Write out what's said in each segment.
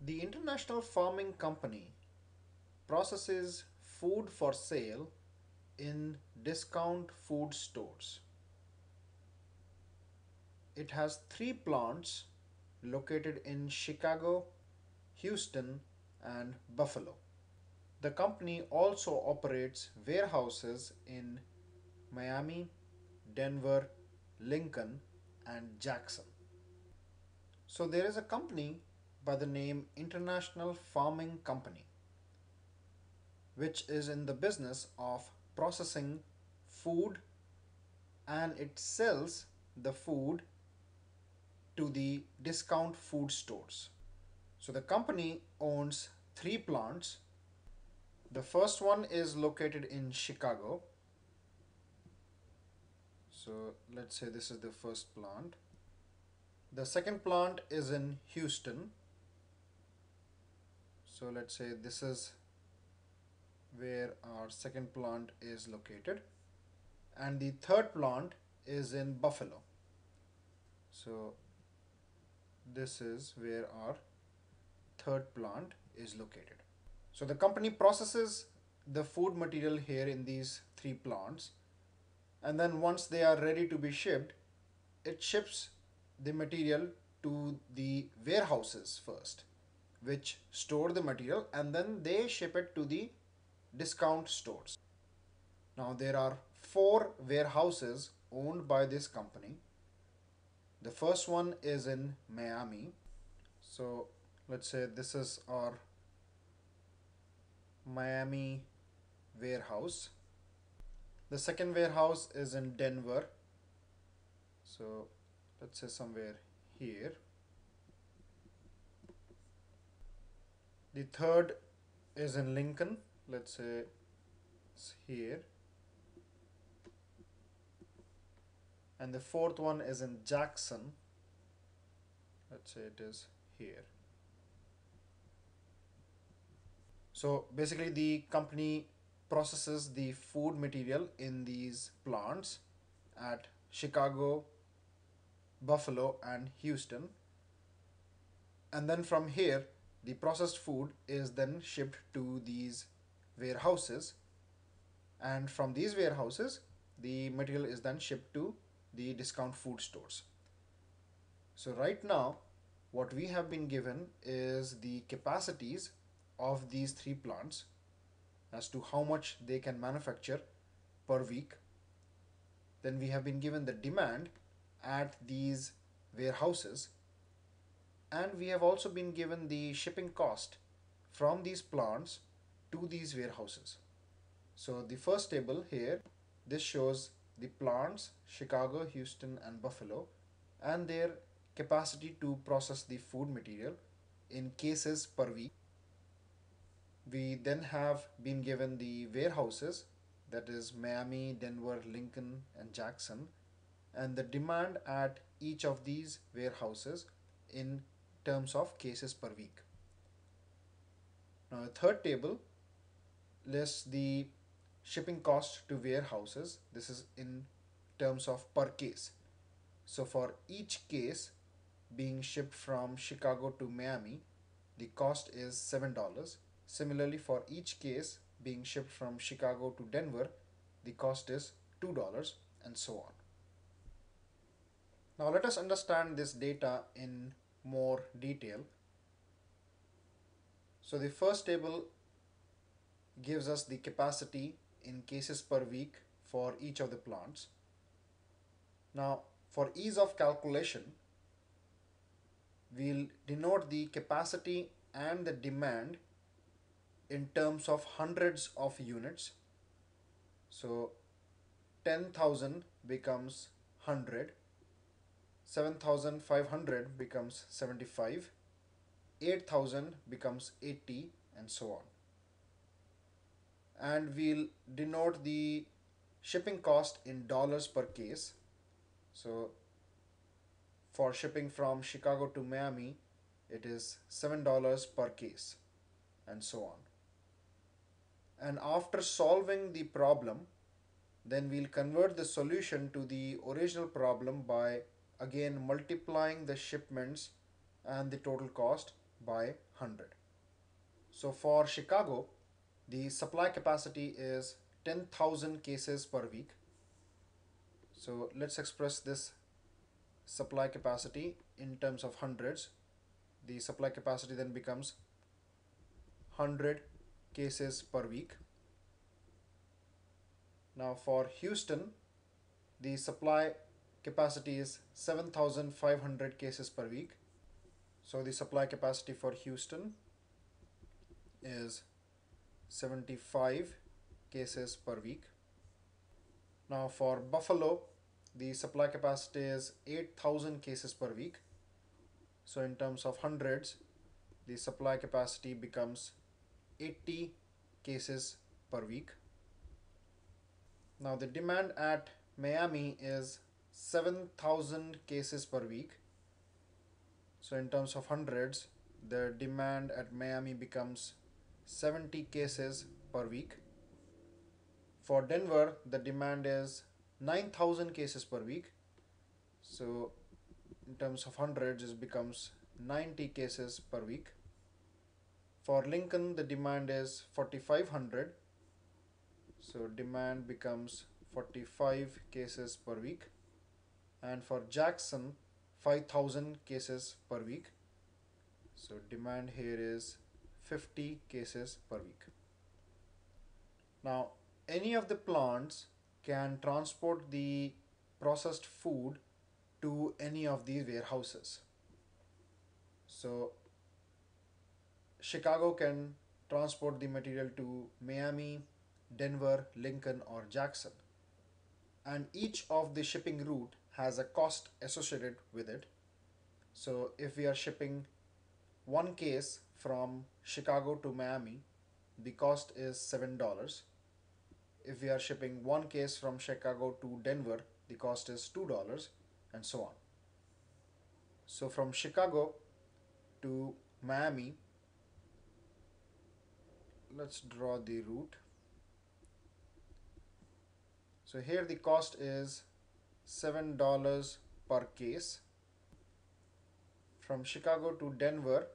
The International Farming Company processes food for sale in discount food stores. It has three plants located in Chicago, Houston, and Buffalo. The company also operates warehouses in Miami, Denver, Lincoln, and Jackson. So there is a company by the name International Farming Company, which is in the business of processing food, and it sells the food to the discount food stores. So the company owns three plants. The first one is located in Chicago. So let's say this is the first plant. The second plant is in Houston. So let's say this is where our second plant is located. And the third plant is in Buffalo. So this is where our third plant is located. So the company processes the food material here in these three plants, and then once they are ready to be shipped, it ships the material to the warehouses first, which store the material, and then they ship it to the discount stores. Now there are four warehouses owned by this company. The first one is in Miami. So let's say this is our Miami warehouse. The second warehouse is in Denver. So let's say somewhere here. The third is in Lincoln. Let's say it's here. And the fourth one is in Jackson. Let's say it is here. So basically the company processes the food material in these plants at Chicago, Buffalo, and Houston. And then from here, the processed food is then shipped to these warehouses. And from these warehouses, the material is then shipped to the discount food stores. So right now, what we have been given is the capacities of these three plants as to how much they can manufacture per week. Then we have been given the demand at these warehouses, and we have also been given the shipping cost from these plants to these warehouses. So the first table here, this shows the plants Chicago, Houston, and Buffalo, and their capacity to process the food material in cases per week. We then have been given the warehouses, that is Miami, Denver, Lincoln, and Jackson, and the demand at each of these warehouses in terms of cases per week. Now the third table lists the shipping cost to warehouses. This is in terms of per case. So for each case being shipped from Chicago to Miami, the cost is $7. Similarly, for each case being shipped from Chicago to Denver, the cost is $2, and so on. Now let us understand this data in more detail. So the first table gives us the capacity in cases per week for each of the plants. Now for ease of calculation, we'll denote the capacity and the demand in terms of hundreds of units. So 10,000 becomes 100, 7,500 becomes 75, 8,000 becomes 80, and so on. And we'll denote the shipping cost in dollars per case. So for shipping from Chicago to Miami, it is $7 per case, and so on. And after solving the problem, then we'll convert the solution to the original problem by again multiplying the shipments and the total cost by 100. So for Chicago, the supply capacity is 10,000 cases per week. So let's express this supply capacity in terms of hundreds. The supply capacity then becomes 100 cases per week. Now for Houston, the supply capacity is 7,500 cases per week. So the supply capacity for Houston is 75 cases per week. Now for Buffalo, the supply capacity is 8,000 cases per week. So in terms of hundreds, the supply capacity becomes 80 cases per week. Now the demand at Miami is 7,000 cases per week. So in terms of hundreds, the demand at Miami becomes 70 cases per week. For Denver, the demand is 9,000 cases per week. So in terms of hundreds, it becomes 90 cases per week. For Lincoln, the demand is 4,500. So demand becomes 45 cases per week. And for Jackson, 5,000 cases per week. So demand here is 50 cases per week. Now, any of the plants can transport the processed food to any of these warehouses. So Chicago can transport the material to Miami, Denver, Lincoln, or Jackson. And each of the shipping route has a cost associated with it. So if we are shipping one case from Chicago to Miami, the cost is $7. If we are shipping one case from Chicago to Denver, the cost is $2, and so on. So from Chicago to Miami, let's draw the route. So here the cost is $7 per case. From Chicago to Denver,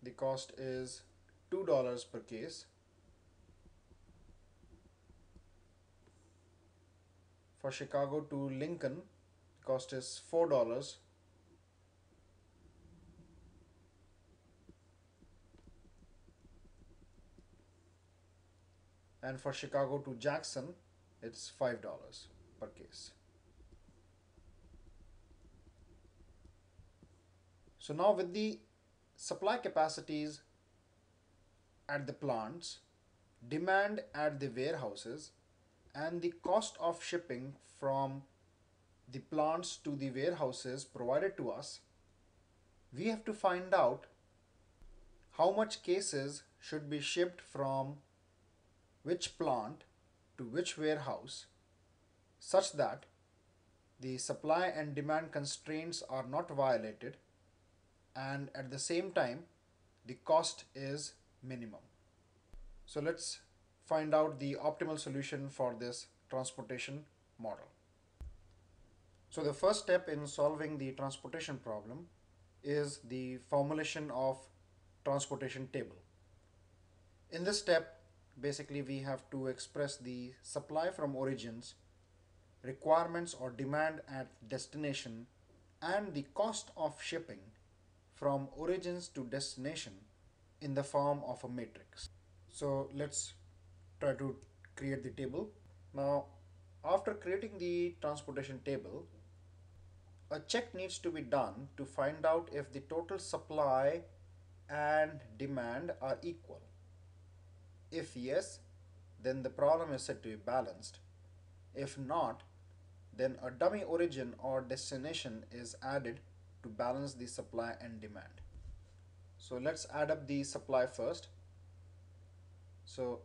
the cost is $2 per case. For Chicago to Lincoln, the cost is $4. And for Chicago to Jackson, it's $5 per case. So now with the supply capacities at the plants, demand at the warehouses, and the cost of shipping from the plants to the warehouses provided to us, we have to find out how much cases should be shipped from which plant to which warehouse such that the supply and demand constraints are not violated, and at the same time the cost is minimum. So let's find out the optimal solution for this transportation model. So the first step in solving the transportation problem is the formulation of transportation table. In this step, basically we have to express the supply from origins, requirements or demand at destination, and the cost of shipping from origins to destination in the form of a matrix. So let's try to create the table. Now, after creating the transportation table, a check needs to be done to find out if the total supply and demand are equal. If yes, then the problem is said to be balanced. If not, then a dummy origin or destination is added to balance the supply and demand. So let's add up the supply first. So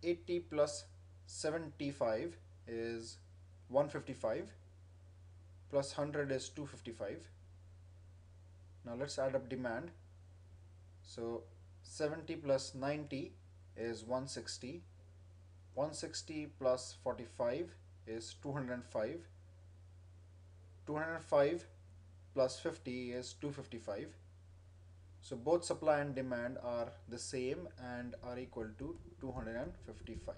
80 plus 75 is 155, plus 100 is 255. Now let's add up demand. So 70 plus 90 is 160. 160 plus 45 is 205. 205 plus 50 is 255. So both supply and demand are the same and are equal to 255.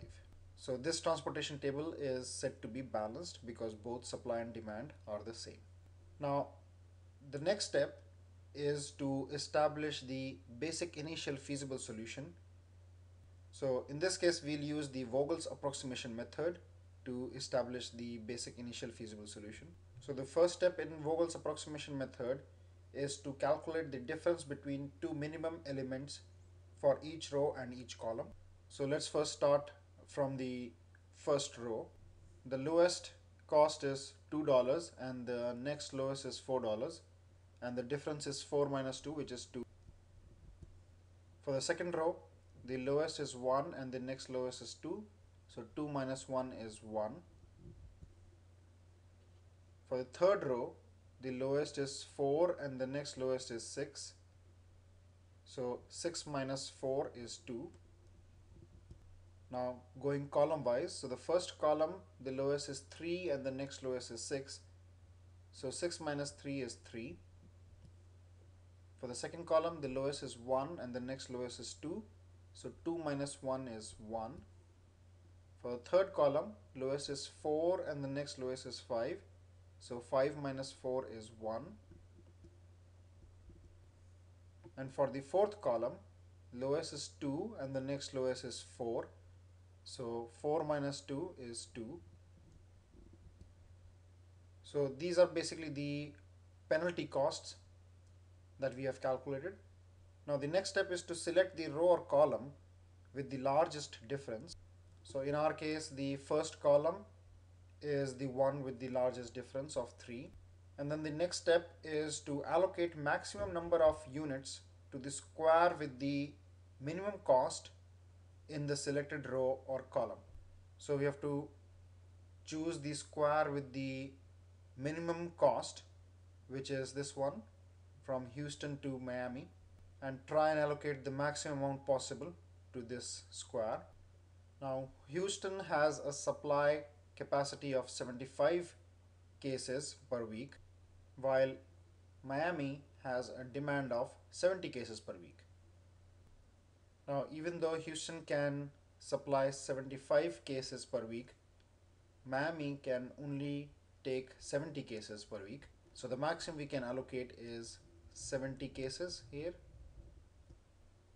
So this transportation table is said to be balanced because both supply and demand are the same. Now, the next step is to establish the basic initial feasible solution. So in this case, we'll use the Vogel's approximation method to establish the basic initial feasible solution. So the first step in Vogel's approximation method is to calculate the difference between two minimum elements for each row and each column. So let's first start from the first row. The lowest cost is $2 and the next lowest is $4, and the difference is 4 minus 2, which is 2. For the second row, the lowest is 1 and the next lowest is 2, so 2 minus 1 is 1. For the third row, the lowest is 4 and the next lowest is 6, so 6 minus 4 is 2. Now going column wise, so the first column, the lowest is 3 and the next lowest is 6, so 6 minus 3 is 3. For the second column, the lowest is 1 and the next lowest is 2, so 2 minus 1 is 1. For the third column, lowest is 4 and the next lowest is 5, so 5 minus 4 is 1. And for the fourth column, lowest is 2 and the next lowest is 4, so 4 minus 2 is 2. So these are basically the penalty costs that we have calculated. Now the next step is to select the row or column with the largest difference. So in our case, the first column is the one with the largest difference of 3. And then the next step is to allocate maximum number of units to the square with the minimum cost in the selected row or column. So we have to choose the square with the minimum cost, which is this one, from Houston to Miami, and try and allocate the maximum amount possible to this square. Now Houston has a supply capacity of 75 cases per week, while Miami has a demand of 70 cases per week. Now even though Houston can supply 75 cases per week, Miami can only take 70 cases per week. So the maximum we can allocate is 70 cases here.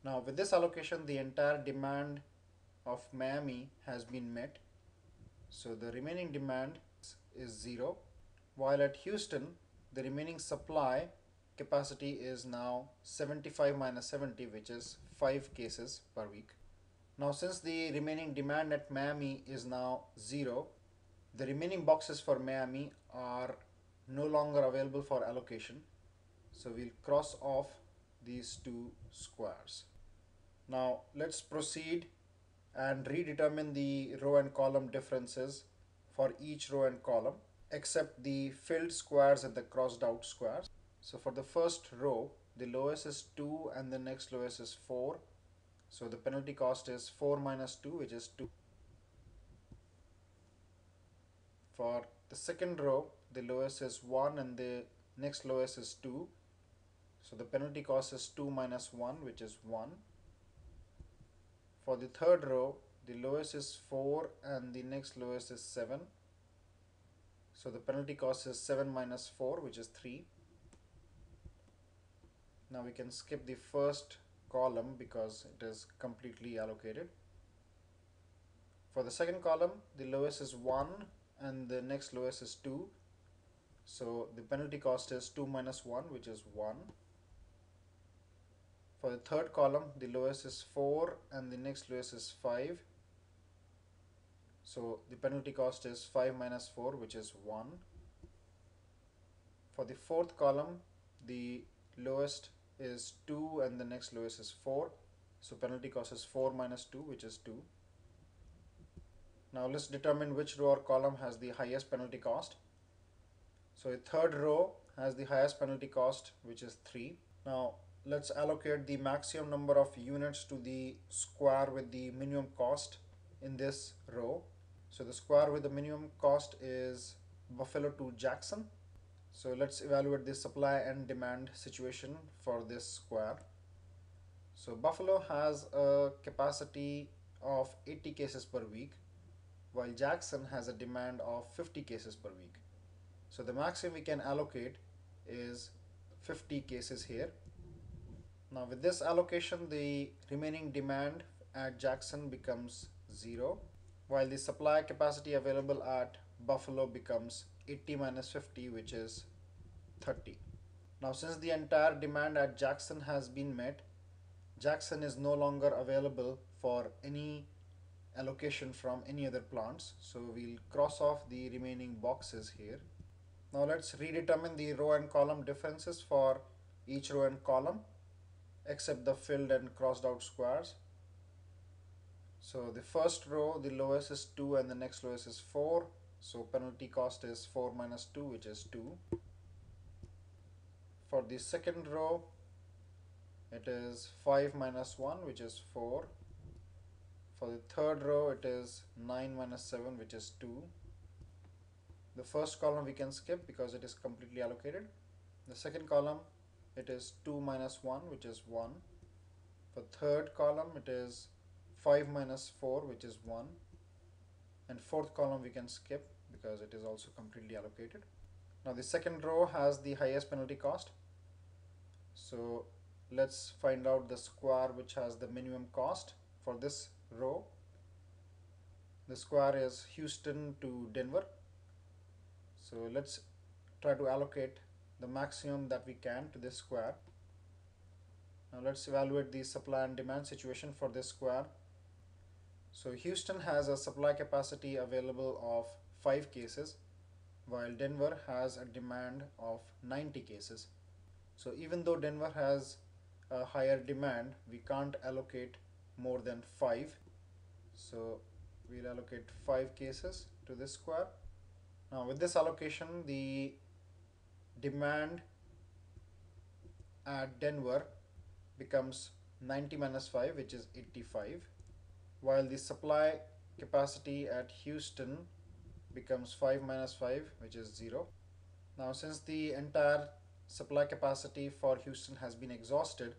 Now with this allocation, the entire demand of Miami has been met. So the remaining demand is 0, while at Houston, the remaining supply capacity is now 75 minus 70, which is 5 cases per week. Now since the remaining demand at Miami is now 0, the remaining boxes for Miami are no longer available for allocation. So we'll cross off these two squares. Now let's proceed and redetermine the row and column differences for each row and column except the filled squares and the crossed out squares. So for the first row, the lowest is 2 and the next lowest is 4. So the penalty cost is 4 minus 2, which is 2. For the second row, the lowest is 1 and the next lowest is 2. So the penalty cost is 2 minus 1, which is 1. For the third row, the lowest is 4 and the next lowest is 7. So the penalty cost is 7 minus 4, which is 3. Now we can skip the first column because it is completely allocated. For the second column, the lowest is 1 and the next lowest is 2. So the penalty cost is 2 minus 1, which is 1. For the third column, the lowest is 4 and the next lowest is 5. So the penalty cost is 5 minus 4, which is 1. For the fourth column, the lowest is 2 and the next lowest is 4. So penalty cost is 4 minus 2, which is 2. Now let's determine which row or column has the highest penalty cost. So the third row has the highest penalty cost, which is 3. Now let's allocate the maximum number of units to the square with the minimum cost in this row. So the square with the minimum cost is Buffalo to Jackson. So let's evaluate the supply and demand situation for this square. So Buffalo has a capacity of 80 cases per week, while Jackson has a demand of 50 cases per week. So the maximum we can allocate is 50 cases here. Now with this allocation, the remaining demand at Jackson becomes 0, while the supply capacity available at Buffalo becomes 80 minus 50, which is 30. Now since the entire demand at Jackson has been met, Jackson is no longer available for any allocation from any other plants. So we'll cross off the remaining boxes here. Now let's redetermine the row and column differences for each row and column except the filled and crossed out squares. So the first row, the lowest is 2 and the next lowest is 4. So penalty cost is 4 minus 2, which is 2. For the second row, it is 5 minus 1, which is 4. For the third row, it is 9 minus 7, which is 2. The first column we can skip because it is completely allocated. The second column, it is 2 minus 1, which is 1. For third column, it is 5 minus 4, which is 1. And fourth column we can skip because it is also completely allocated. Now the second row has the highest penalty cost. So let's find out the square which has the minimum cost for this row. The square is Houston to Denver. So let's try to allocate the maximum that we can to this square. Now let's evaluate the supply and demand situation for this square. So Houston has a supply capacity available of 5 cases, while Denver has a demand of 90 cases. So even though Denver has a higher demand, we can't allocate more than 5. So we'll allocate 5 cases to this square. Now with this allocation, the demand at Denver becomes 90 minus 5, which is 85, while the supply capacity at Houston becomes 5 minus 5, which is 0. Now since the entire supply capacity for Houston has been exhausted,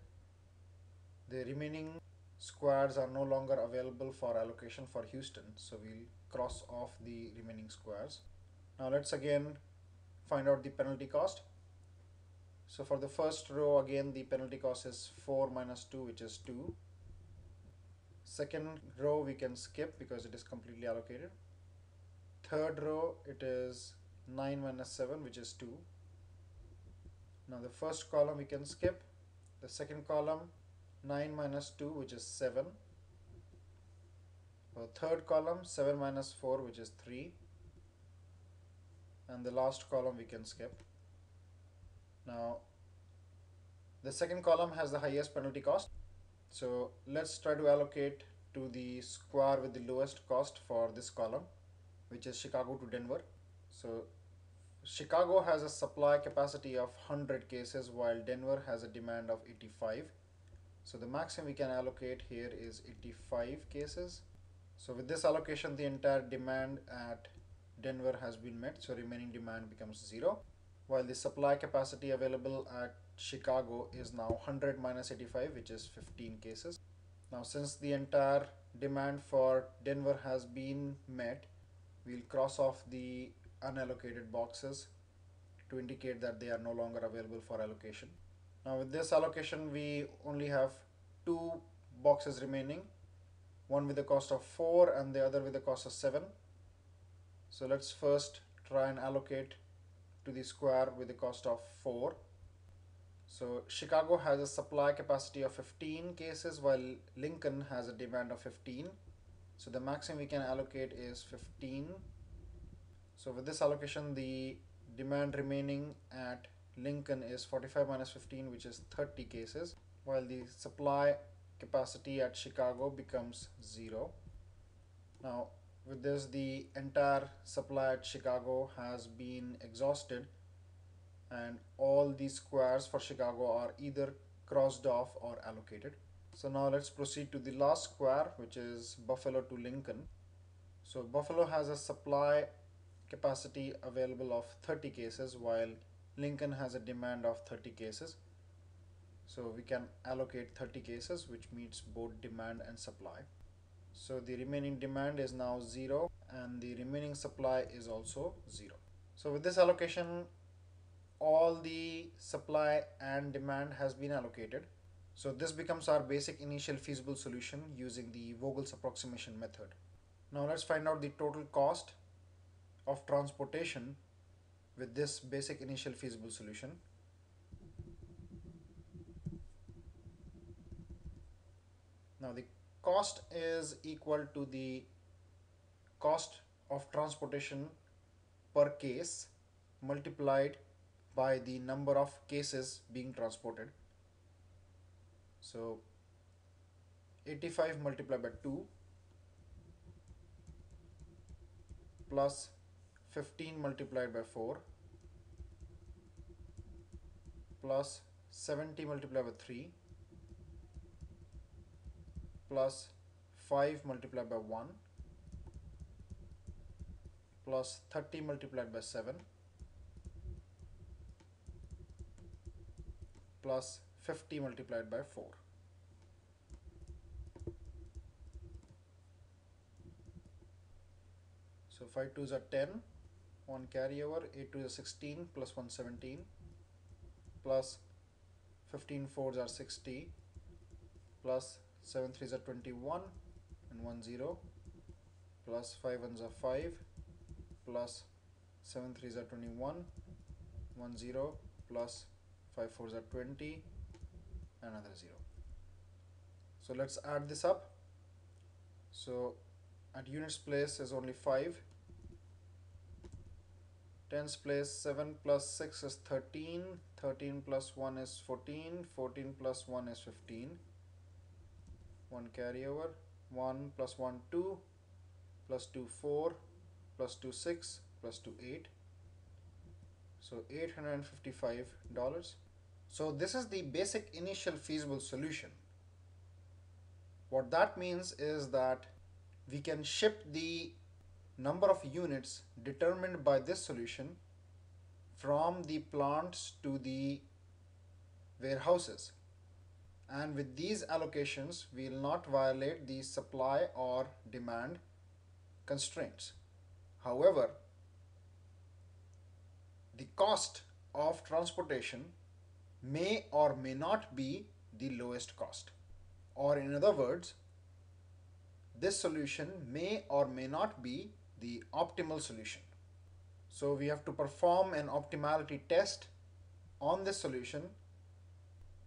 the remaining squares are no longer available for allocation for Houston, so we'll cross off the remaining squares. Now let's again find out the penalty cost. So for the first row, again the penalty cost is 4 minus 2, which is 2. Second row we can skip because it is completely allocated. Third row, it is 9 minus 7, which is 2. Now the first column we can skip. The second column, 9 minus 2, which is 7. For the third column, 7 minus 4, which is 3. And the last column we can skip. Now the second column has the highest penalty cost. So let's try to allocate to the square with the lowest cost for this column, which is Chicago to Denver. So Chicago has a supply capacity of 100 cases while Denver has a demand of 85. So the maximum we can allocate here is 85 cases. So with this allocation, the entire demand at Denver has been met, so remaining demand becomes 0, while the supply capacity available at Chicago is now 100 minus 85, which is 15 cases. Now since the entire demand for Denver has been met, we'll cross off the unallocated boxes to indicate that they are no longer available for allocation. Now with this allocation, we only have 2 boxes remaining, one with the cost of 4 and the other with the cost of 7. So let's first try and allocate to the square with the cost of 4. So Chicago has a supply capacity of 15 cases while Lincoln has a demand of 15. So the maximum we can allocate is 15. So with this allocation, the demand remaining at Lincoln is 45 minus 15, which is 30 cases, while the supply capacity at Chicago becomes 0. Now with this, the entire supply at Chicago has been exhausted and all these squares for Chicago are either crossed off or allocated. So now let's proceed to the last square, which is Buffalo to Lincoln. So Buffalo has a supply capacity available of 30 cases while Lincoln has a demand of 30 cases. So we can allocate 30 cases, which meets both demand and supply. So the remaining demand is now 0 and the remaining supply is also 0. So with this allocation, all the supply and demand has been allocated. So this becomes our basic initial feasible solution using the Vogel's approximation method. Now let's find out the total cost of transportation with this basic initial feasible solution. Now the cost is equal to the cost of transportation per case multiplied by the number of cases being transported. So 85 multiplied by 2 plus 15 multiplied by 4 plus 70 multiplied by 3 plus 5 multiplied by 1 plus 30 multiplied by 7 plus 50 multiplied by 4. So 5 2s are 10, 1 carryover, 8 2s are 16 plus 1 17 plus 15 4s are 60 plus 7 3s are 21 and 1 0 plus 5 1s are 5 plus 7 3s are 21 1 0 plus 5 4s are 20 another 0. So let's add this up. So at units place is only 5, tens place 7 plus 6 is 13, 13 plus 1 is 14, 14 plus 1 is 15, 1 carryover, 1 plus 1 2 plus 2 4 plus 2 6 plus 2 8, so $855. So this is the basic initial feasible solution. What that means is that we can ship the number of units determined by this solution from the plants to the warehouses, and with these allocations we will not violate the supply or demand constraints. However, the cost of transportation may or may not be the lowest cost, or in other words, this solution may or may not be the optimal solution. So we have to perform an optimality test on this solution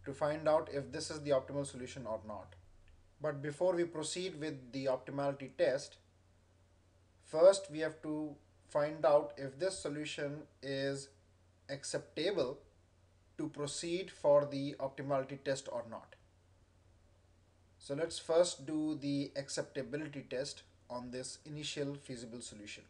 to find out if this is the optimal solution or not. But before we proceed with the optimality test, first we have to find out if this solution is acceptable to proceed for the optimality test or not. So let's first do the acceptability test on this initial feasible solution.